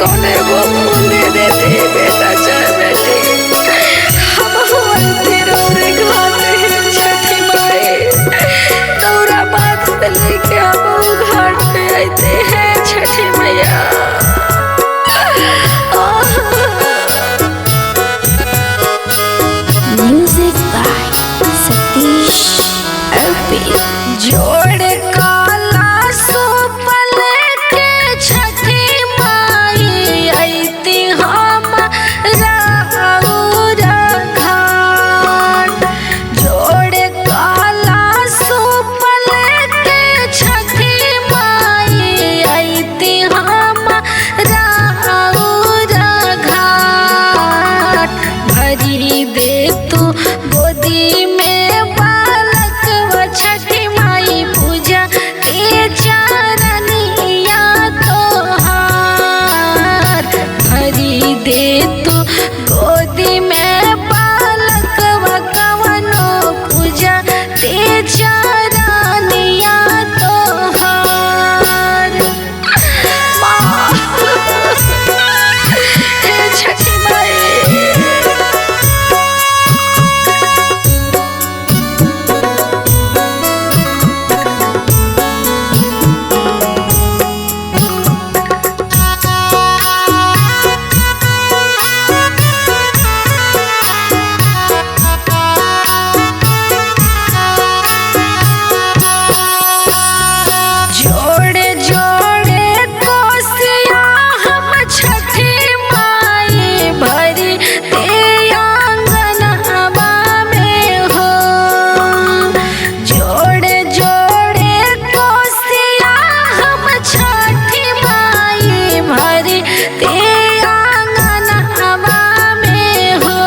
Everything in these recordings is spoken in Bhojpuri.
कौन एगो फूल दे देती बेटा चाहे बेटी, हम बोलती रौरे घाटे हैं छठी माई, दौरा बात पे लेके हम घाट पे आते हैं Chhathi Maiya. Music by Satish LP. जोड़ काला सुपल के छठी माई आईती हम राउर घाट, जोड़ काला सुपल के छठी माई आईती हम राउर घाट, भरी दे तू गोदी में बालक व छठी माई पूजा के चरनिया तोहार, भरी दे तू गोदी में बालक व कवनो पूजा ते चरनिया तोहार। माँ हे छठी माई, जोड़े जोड़े कोसिया हम छठी माई भरी ते आंगनवा में हो, जोड़े जोड़े कोसिया हम छठी माई भरी ते आंगनवा में हो,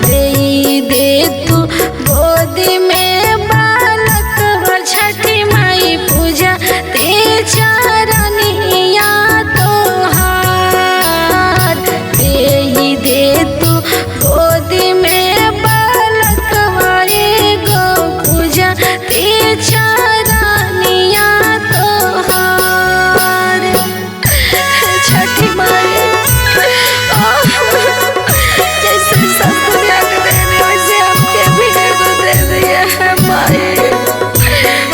दे तू गोदी में बालक व छठी माई पूजा ते चरनिया तोहार, दे तू गोदी में बालक वाले गो पूजा ते चरनिया तोहार। छठी माई जैसे सब दुनिया के देने वैसे आपके भी एगो दे दिए है माई,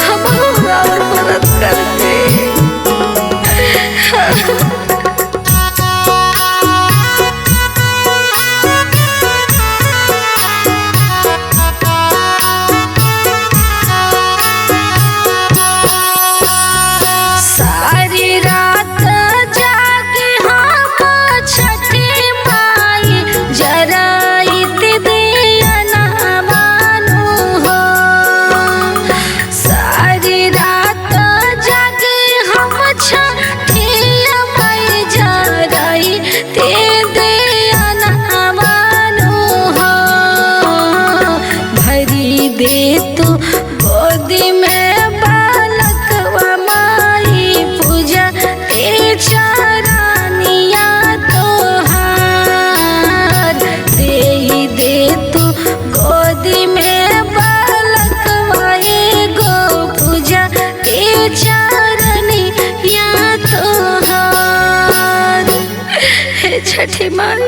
हम और मदद करते। सारी रात जागे हम छठी माई जराइत दिया ना मानो हो, सारी रात जागे हम छठी माई जराइत दिया ना मानो हो, भरी दे तू गोदी में बालक व माई पूजा ते चरनिया तोहार, दे तू गोदी में बालक वाए गो पूजा ते चरनिया तोहार। हे छठी माई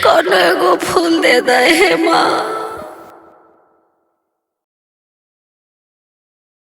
कौन एगो फूल दे दे हे माँ।